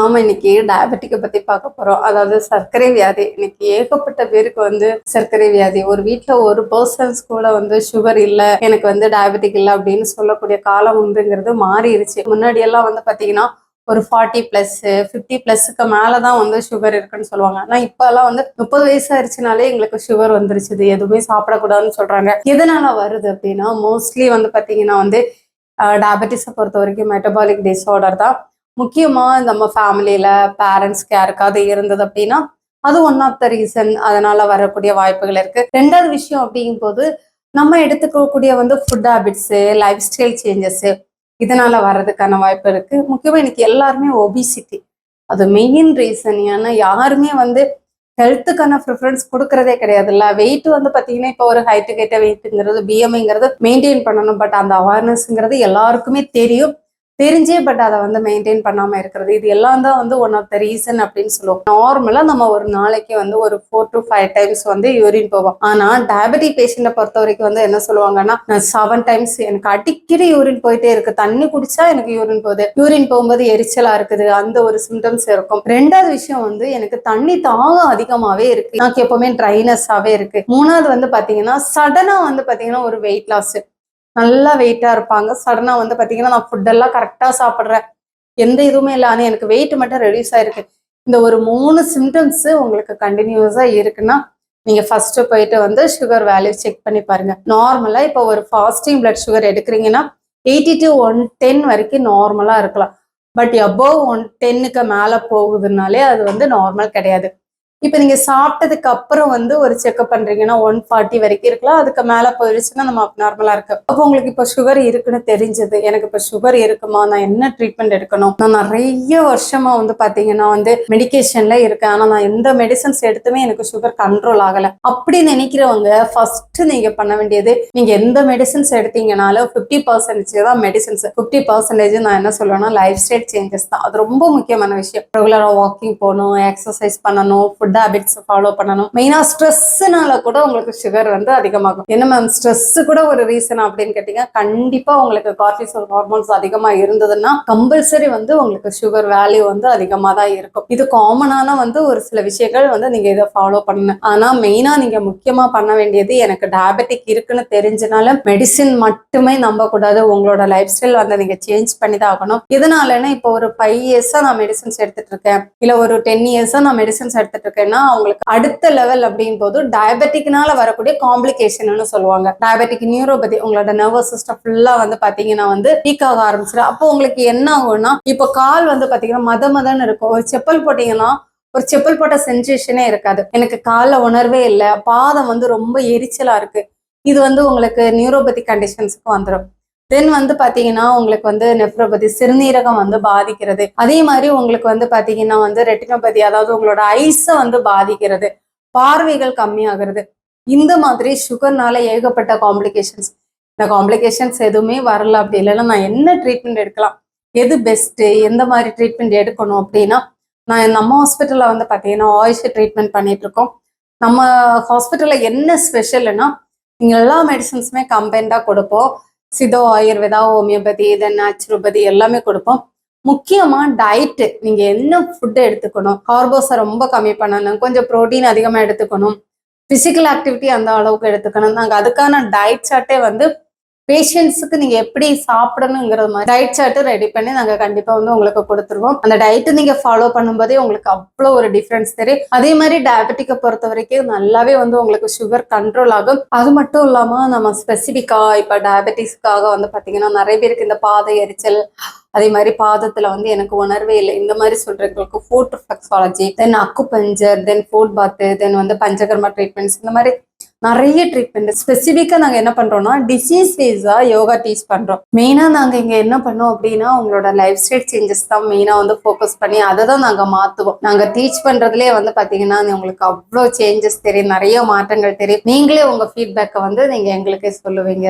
நாம இன்னைக்கு டயபெட்டிக்கை பத்தி பார்க்க போறோம். அதாவது சர்க்கரை வியாதி. இன்னைக்கு ஏகப்பட்ட பேருக்கு வந்து சர்க்கரை வியாதி. ஒரு வீட்டுல ஒரு பர்சன்ஸ் கூட வந்து சுகர் இல்ல, எனக்கு வந்து டயபெட்டிக் இல்ல அப்படின்னு சொல்லக்கூடிய காலம் உண்டுங்கிறது மாறிடுச்சு. முன்னாடி எல்லாம் வந்து பாத்தீங்கன்னா ஒரு 40+ 50+க்கு மேலதான் வந்து சுகர் இருக்குன்னு சொல்லுவாங்க. ஆனா இப்ப எல்லாம் வந்து 30 வயசு ஆயிடுச்சுனாலே எங்களுக்கு சுகர் வந்துருச்சு, எதுவுமே சாப்பிடக்கூடாதுன்னு சொல்றாங்க. எதனால வருது அப்படின்னா மோஸ்ட்லி வந்து பாத்தீங்கன்னா வந்து டயபெட்டிஸை பொறுத்த வரைக்கும் மெட்டபாலிக் டிஸார்டர் தான். முக்கியமா நம்ம ஃபேமிலியில பேரண்ட்ஸ்க்கு யாருக்காவது இருந்தது அப்படின்னா அது ஒன் ஆஃப் த ரீசன். அதனால வரக்கூடிய வாய்ப்புகள் இருக்கு. ரெண்டாவது விஷயம் அப்படிங்கும் போது நம்ம எடுத்துக்கக்கூடிய வந்து food habits, life style changes, இதனால வர்றதுக்கான வாய்ப்பு இருக்கு. முக்கியமா இன்னைக்கு எல்லாருமே ஒபிசிட்டி அது மெயின் ரீசன். ஏன்னா யாருமே வந்து ஹெல்த்துக்கான ப்ரிஃபரன்ஸ் கொடுக்கறதே கிடையாதுல்ல. வெயிட் வந்து பாத்தீங்கன்னா இப்போ ஒரு ஹைட்டு கேட்ட வெயிட்டுங்கிறது பிஎம்ஐங்கிறது மெயின்டைன் பண்ணணும். பட் அந்த அவேர்னஸ்ங்கிறது எல்லாருக்குமே தெரியும், தெரிஞ்சே பட் அதை வந்து மெயின்டைன் பண்ணாம இருக்கிறது, இது எல்லாம் தான் வந்து ஒன் ஆஃப் த ரீசன் அப்படின்னு சொல்லுவோம். நார்மலா நம்ம ஒரு நாளைக்கு வந்து ஒரு 4 to 5 டைம்ஸ் வந்து யூரின் போவோம். ஆனா டயபெட்டிக் பேஷண்ட்டை பொறுத்த வரைக்கும் வந்து என்ன சொல்லுவாங்கன்னா, நான் 7 டைம்ஸ் எனக்கு அடிக்கடி யூரின் போயிட்டே இருக்கு, தண்ணி குடிச்சா எனக்கு யூரின் போகுது, யூரின் போகும்போது எரிச்சலா இருக்குது, அந்த ஒரு சிம்டம்ஸ் இருக்கும். ரெண்டாவது விஷயம் வந்து எனக்கு தண்ணி தாகம் அதிகமாவே இருக்கு, எனக்கு எப்பவுமே ட்ரைனஸாவே இருக்கு. மூணாவது வந்து பாத்தீங்கன்னா சடனா வந்து பாத்தீங்கன்னா ஒரு வெயிட் லாஸ், நல்லா வெயிட்டா இருப்பாங்க. சடனா வந்து பாத்தீங்கன்னா நான் ஃபுட் எல்லாம் கரெக்டா சாப்பிட்றேன், எந்த இதுவுமே இல்லை, ஆனா எனக்கு வெயிட் மட்டும் ரெடியூஸ் ஆயிருக்கு. இந்த ஒரு 3 சிம்டம்ஸ் உங்களுக்கு கண்டினியூஸா இருக்குன்னா நீங்க ஃபர்ஸ்ட் போயிட்டு வந்து சுகர் வேல்யூ செக் பண்ணி பாருங்க. நார்மலா இப்போ ஒரு ஃபாஸ்டிங் பிளட் சுகர் எடுக்கிறீங்கன்னா 80 to 110 வரைக்கும் நார்மலா இருக்கலாம். பட் அபவ் 110க்கு மேல போகுதுனாலே அது வந்து நார்மல் கிடையாது. இப்ப நீங்க சாப்பிட்டதுக்கு அப்புறம் வந்து ஒரு செக்அப் பண்றீங்கன்னா 140 வரைக்கும் இருக்கலாம், அதுக்கு மேல போயிடுச்சுன்னா நம்ம நார்மலா இருக்கு. அப்போ உங்களுக்கு இப்ப சுகர் இருக்குன்னு தெரிஞ்சது, எனக்கு இப்ப சுகர் இருக்குமா, நான் என்ன ட்ரீட்மெண்ட் எடுக்கணும், நான் நிறைய வருஷமா வந்து பாத்தீங்கன்னா வந்து மெடிக்கேஷன்ல இருக்கேன், ஆனா நான் எந்த மெடிசன்ஸ் எடுத்துமே எனக்கு சுகர் கண்ட்ரோல் ஆகல அப்படி நினைக்கிறவங்க ஃபர்ஸ்ட் நீங்க பண்ண வேண்டியது, நீங்க எந்த மெடிசன்ஸ் எடுத்தீங்கனாலும் 50% தான் மெடிசன்ஸ், 50% நான் என்ன சொல்லுவேன்னா லைஃப் ஸ்டைல் சேஞ்சஸ் தான். அது ரொம்ப முக்கியமான விஷயம். ரெகுலரா வாக்கிங் போகணும், எக்ஸசைஸ் பண்ணணும், ஃபுட் ஹேபிட்ஸ் ஃபாலோ பண்ணணும். மெயினா ஸ்ட்ரெஸ்னால கூட உங்களுக்கு சுகர் வந்து அதிகமாகும். என்ன மேம் ஸ்ட்ரெஸ் கூட ஒரு ரீசன் அப்படின்னு கேட்டீங்க, கண்டிப்பா உங்களுக்கு கார்டிசோல் ஹார்மோன்ஸ் அதிகமா இருந்ததுன்னா கம்பல்சரி வந்து உங்களுக்கு சுகர் வேல்யூ வந்து அதிகமா தான் இருக்கும். இது காமனான வந்து ஒரு சில விஷயங்கள் வந்து நீங்க இதை ஃபாலோ பண்ணணும். ஆனா மெயினா நீங்க முக்கியமா பண்ண வேண்டியது, எனக்கு டயபெட்டிக் இருக்குன்னு தெரிஞ்சனால மெடிசின் மட்டுமே நம்ப கூடாது, உங்களோட லைஃப் ஸ்டைல் வந்து நீங்க சேஞ்ச் பண்ணி தான் ஆகணும். இதனாலன்னா இப்போ ஒரு 5 இயர்ஸா நான் மெடிசன்ஸ் எடுத்துட்டு இருக்கேன், இல்ல ஒரு 10 இயர்ஸா நான் மெடிசன்ஸ் எடுத்துட்டு இருக்கேன்னா அவங்களுக்கு அடுத்த லெவல் அப்படின் போது டயபெட்டிக்னால வரக்கூடிய காம்ப்ளிகேஷன் சொல்லுவாங்க. டயபெட்டிக் நியூரோபதி, உங்களோட நர்வஸ் சிஸ்டம் ஃபுல்லா வந்து பாத்தீங்கன்னா வந்து வீக் ஆக ஆரம்பிச்சிடும். அப்போ உங்களுக்கு என்ன ஆகும்னா, இப்போ கால் வந்து பாத்தீங்கன்னா மதன்னு இருக்கும். ஒரு செப்பல் போட்டீங்கன்னா ஒரு செப்பல் போட்ட சென்சேஷனே இருக்காது. எனக்கு கால்ல உணர்வே இல்லை, பாதம் வந்து ரொம்ப எரிச்சலா இருக்கு. இது வந்து உங்களுக்கு நியூரோபதி கண்டிஷன்ஸ்க்கு வந்துடும். தென் வந்து பாத்தீங்கன்னா உங்களுக்கு வந்து நெப்ரோபதி, சிறுநீரகம் வந்து பாதிக்கிறது. அதே மாதிரி உங்களுக்கு வந்து பாத்தீங்கன்னா வந்து ரெட்டினோபதி, அதாவது உங்களோட ஐஸ வந்து பாதிக்கிறது, பார்வைகள் கம்மியாகிறது. இந்த மாதிரி சுகர்னால ஏகப்பட்ட காம்ப்ளிகேஷன்ஸ். இந்த காம்ப்ளிகேஷன்ஸ் எதுவுமே வரல அப்படி இல்லைன்னா நான் என்ன ட்ரீட்மெண்ட் எடுக்கலாம், எது பெஸ்ட், எந்த மாதிரி ட்ரீட்மெண்ட் எடுக்கணும் அப்படின்னா, நான் நம்ம ஹாஸ்பிட்டல்ல வந்து பாத்தீங்கன்னா ஆயுஷ் ட்ரீட்மெண்ட் பண்ணிட்டு இருக்கோம். நம்ம ஹாஸ்பிட்டல்ல என்ன ஸ்பெஷல்னா, நீங்க எல்லா மெடிசன்ஸுமே கம்பைண்டா கொடுப்போம். சித்தோ, ஆயுர்வேதா, ஹோமியோபதி, தென் நேச்சுரோபதி எல்லாமே கொடுப்போம். முக்கியமா டயட்டு, நீங்க என்ன ஃபுட் எடுத்துக்கணும், கார்போஸை ரொம்ப கம்மி பண்ணணும், கொஞ்சம் ப்ரோட்டீன் அதிகமா எடுத்துக்கணும், பிசிக்கல் ஆக்டிவிட்டி அந்த அளவுக்கு எடுத்துக்கணும். நாங்க அதுக்கான டயட் சார்ட்டே வந்து பேஷண்ட்ஸுக்கு நீங்க எப்படி சாப்பிடணுங்கிற மாதிரி டயட் சார்ட் ரெடி பண்ணி நாங்க கண்டிப்பா வந்து உங்களுக்கு கொடுத்துருவோம். அந்த டயட் நீங்க ஃபாலோ பண்ணும்போதே உங்களுக்கு அவ்வளோ ஒரு டிஃபரன்ஸ் தெரியும். அதே மாதிரி டயபெட்டிக்கை பொறுத்த வரைக்கும் நல்லாவே வந்து உங்களுக்கு சுகர் கண்ட்ரோல் ஆகும். அது மட்டும் இல்லாம நம்ம ஸ்பெசிபிக்கா இப்ப டயபெட்டிஸ்க்காக வந்து பாத்தீங்கன்னா நிறைய பேருக்கு இந்த பாத எரிச்சல், அதே மாதிரி பாதத்துல வந்து எனக்கு உணர்வே இல்லை, இந்த மாதிரி சொல்றவங்களுக்கு ஃபுட் ரிஃப்ளெக்ஸாலஜி, தென் அக்குபஞ்சர், தென் ஃபுட் பாத்து, தென் வந்து பஞ்சகர்மா ட்ரீட்மெண்ட்ஸ், இந்த மாதிரி நிறைய ட்ரீட்மெண்ட். ஸ்பெசிஃபிக்கா நாங்க என்ன பண்றோம்னா டிசீஸ் வைஸா யோகா டீச் பண்றோம். மெயினா நாங்க இங்க என்ன பண்ணோம் அப்படின்னா உங்களோட லைஃப் ஸ்டைல் சேஞ்சஸ் தான் மெயினா வந்து ஃபோக்கஸ் பண்ணி அதை தான் நாங்க மாத்துவோம். நாங்க டீச் பண்றதுலேயே வந்து பாத்தீங்கன்னா உங்களுக்கு அவ்வளோ சேஞ்சஸ் தெரியும், நிறைய மாற்றங்கள் தெரியும். நீங்களே உங்க ஃபீட்பேக்கை வந்து நீங்க எங்களுக்கே சொல்லுவீங்க.